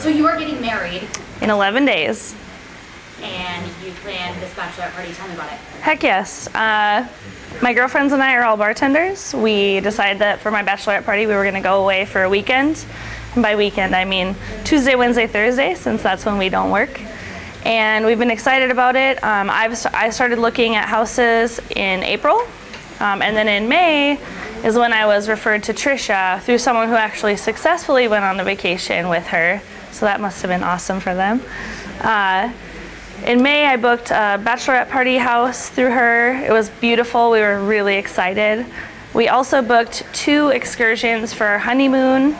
So you are getting married in 11 days. And you planned this bachelorette party. Tell me about it. Heck yes. My girlfriends and I are all bartenders. We decided that for my bachelorette party we were going to go away for a weekend. And by weekend I mean Tuesday, Wednesday, Thursday, since that's when we don't work. And we've been excited about it. I started looking at houses in April. And then in May is when I was referred to Tricia through someone who actually successfully went on a vacation with her. So that must have been awesome for them. In May, I booked a bachelorette party house through her. It was beautiful. We were really excited. We also booked 2 excursions for our honeymoon,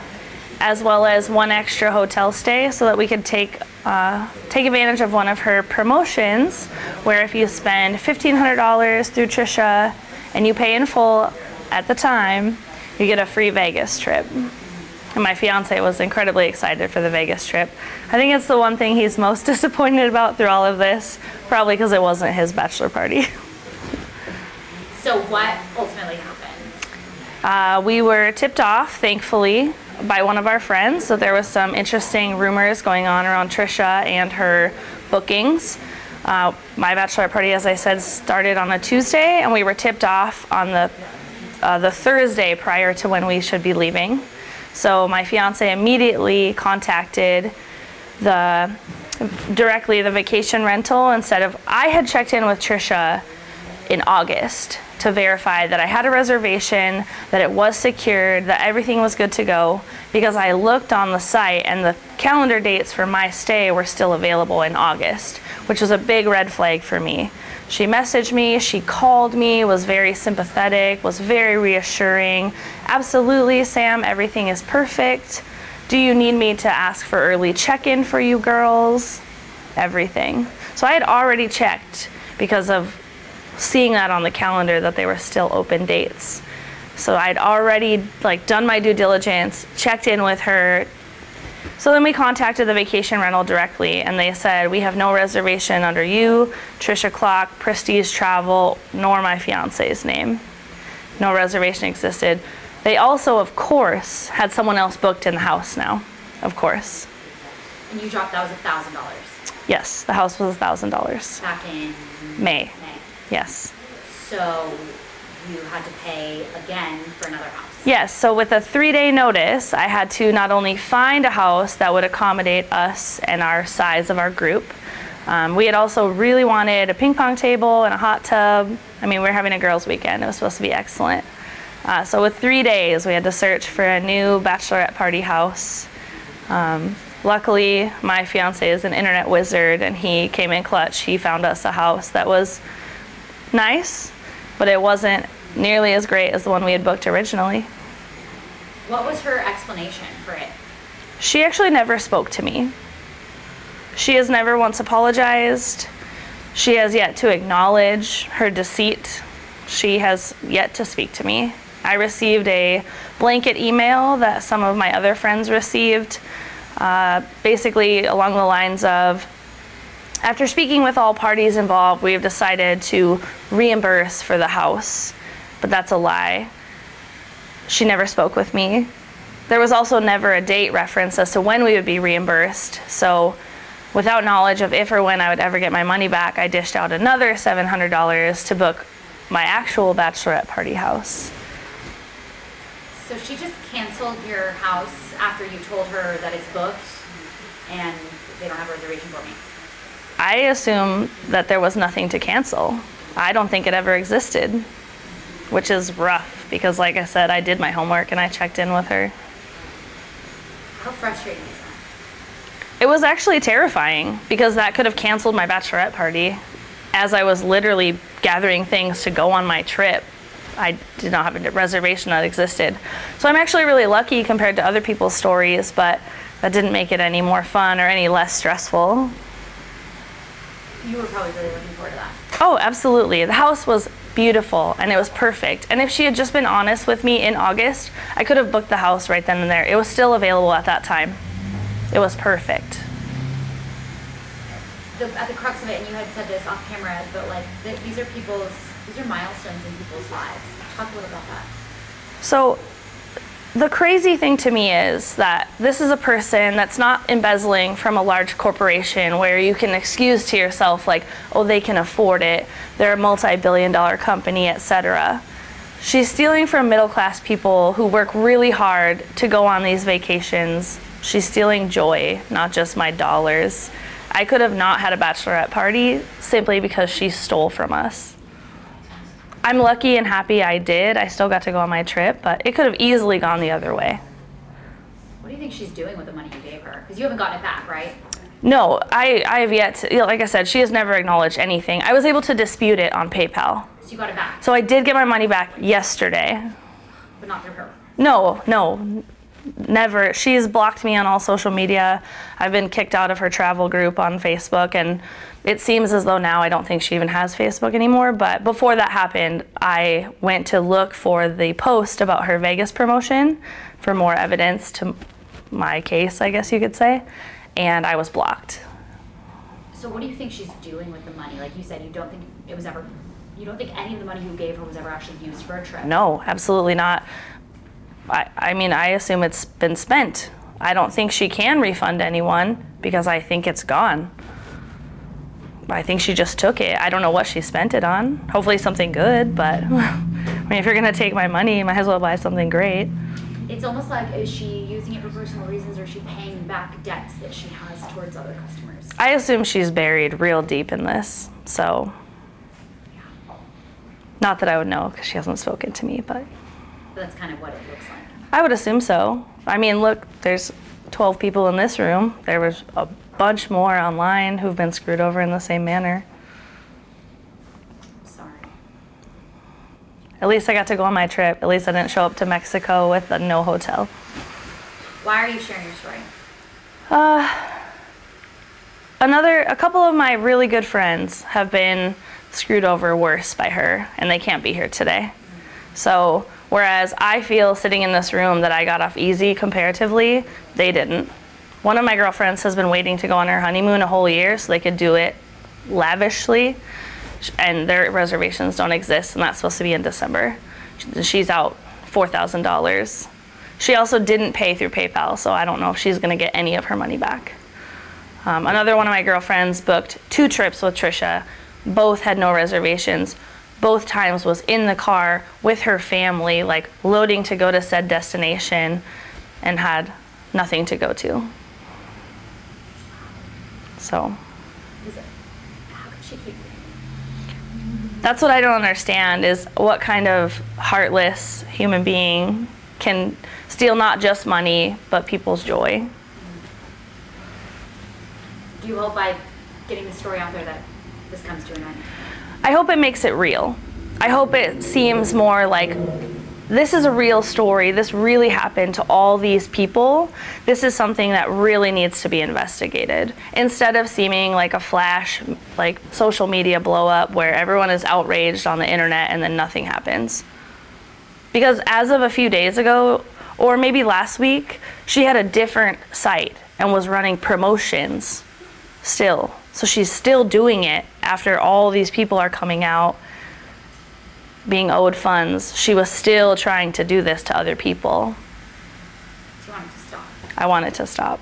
as well as 1 extra hotel stay so that we could take advantage of one of her promotions, where if you spend $1,500 through Tricia and you pay in full at the time, you get a free Vegas trip. And my fiance was incredibly excited for the Vegas trip. I think it's the one thing he's most disappointed about through all of this, probably because it wasn't his bachelor party. So what ultimately happened? We were tipped off, thankfully, by one of our friends. So there was some interesting rumors going on around Tricia and her bookings. My bachelorette party, as I said, started on a Tuesday, and we were tipped off on the Thursday prior to when we should be leaving. So my fiance immediately contacted directly the vacation rental instead of, I had checked in with Tricia in August to verify that I had a reservation, that it was secured, that everything was good to go, because I looked on the site and the calendar dates for my stay were still available in August, which was a big red flag for me. She messaged me, she called me, was very sympathetic, was very reassuring. Absolutely, Sam, everything is perfect. Do you need me to ask for early check-in for you girls? Everything. So I had already checked because of seeing that on the calendar that they were still open dates. So I'd already done my due diligence, checked in with her. So then we contacted the vacation rental directly, and they said, we have no reservation under you, Tricia Klock, Prestige Travel, nor my fiance's name. No reservation existed. They also, of course, had someone else booked in the house now, of course. And you dropped, that was $1,000? Yes, the house was $1,000. Back in May. Yes. So you had to pay again for another house? Yes, so with a 3-day notice, I had to not only find a house that would accommodate us and our size of our group. We had also really wanted a ping pong table and a hot tub. I mean, we were having a girls' weekend. It was supposed to be excellent. So with 3 days, we had to search for a new bachelorette party house. Luckily, my fiance is an internet wizard, and he came in clutch. He found us a house that was nice, but it wasn't nearly as great as the one we had booked originally. What was her explanation for it? She actually never spoke to me. She has never once apologized. She has yet to acknowledge her deceit. She has yet to speak to me. I received a blanket email that some of my other friends received, basically along the lines of, after speaking with all parties involved, we have decided to reimburse for the house. But that's a lie. She never spoke with me. There was also never a date reference as to when we would be reimbursed. So without knowledge of if or when I would ever get my money back, I dished out another $700 to book my actual bachelorette party house. So she just canceled your house after you told her that it's booked and they don't have a reservation for me? I assume that there was nothing to cancel. I don't think it ever existed, which is rough because, like I said, I did my homework and I checked in with her. How frustrating is that? It was actually terrifying because that could have canceled my bachelorette party. As I was literally gathering things to go on my trip, I did not have a reservation that existed. So I'm actually really lucky compared to other people's stories, but that didn't make it any more fun or any less stressful. You were probably really looking forward to that. Oh, absolutely. The house was beautiful and it was perfect. And if she had just been honest with me in August, I could have booked the house right then and there. It was still available at that time. It was perfect. At the crux of it, and you had said this off camera, but like these are milestones in people's lives. Talk a little about that. So The crazy thing to me is that this is a person that's not embezzling from a large corporation where you can excuse to yourself like, oh, they can afford it, they're a multi-billion-dollar company, etc. She's stealing from middle-class people who work really hard to go on these vacations. She's stealing joy, not just my dollars. I could have not had a bachelorette party simply because she stole from us. I'm lucky and happy I did. I still got to go on my trip, but it could have easily gone the other way. What do you think she's doing with the money you gave her? Because you haven't gotten it back, right? No, I have yet to, like I said, she has never acknowledged anything. I was able to dispute it on PayPal. So you got it back? So I did get my money back yesterday. But not through her? No, never. She's blocked me on all social media. I've been kicked out of her travel group on Facebook, and it seems as though now I don't think she even has Facebook anymore. But before that happened, I went to look for the post about her Vegas promotion for more evidence to my case, I guess you could say, and I was blocked. So what do you think she's doing with the money? Like you said, you don't think any of the money you gave her was ever actually used for a trip? No, absolutely not. I mean, I assume it's been spent. I don't think she can refund anyone because I think it's gone. I think she just took it. I don't know what she spent it on. Hopefully something good, but I mean, if you're gonna take my money, you might as well buy something great. It's almost like, is she using it for personal reasons, or is she paying back debts that she has towards other customers? I assume she's buried real deep in this, so. Not that I would know because she hasn't spoken to me, but. That's kind of what it looks like. I would assume so. I mean, look, there's 12 people in this room. There was a bunch more online who've been screwed over in the same manner. Sorry. At least I got to go on my trip. At least I didn't show up to Mexico with no hotel. Why are you sharing your story? A couple of my really good friends have been screwed over worse by her, and they can't be here today. So, whereas I feel sitting in this room that I got off easy comparatively, they didn't. One of my girlfriends has been waiting to go on her honeymoon a whole year so they could do it lavishly, and their reservations don't exist, and that's supposed to be in December. She's out $4,000. She also didn't pay through PayPal, so I don't know if she's gonna get any of her money back. Another one of my girlfriends booked 2 trips with Tricia. Both had no reservations. Both times was in the car with her family, like loading to go to said destination, and had nothing to go to. So. How could she keep? That's what I don't understand, is what kind of heartless human being can steal not just money, but people's joy. Do you hope by getting the story out there that this comes to an end? I hope it makes it real. I hope it seems more like this is a real story. This really happened to all these people. This is something that really needs to be investigated. Instead of seeming like a flash, like social media blow up where everyone is outraged on the internet and then nothing happens. Because as of a few days ago, or maybe last week, she had a different site and was running promotions still. So she's still doing it after all these people are coming out being owed funds. She was still trying to do this to other people. Do you want it to stop? I want it to stop.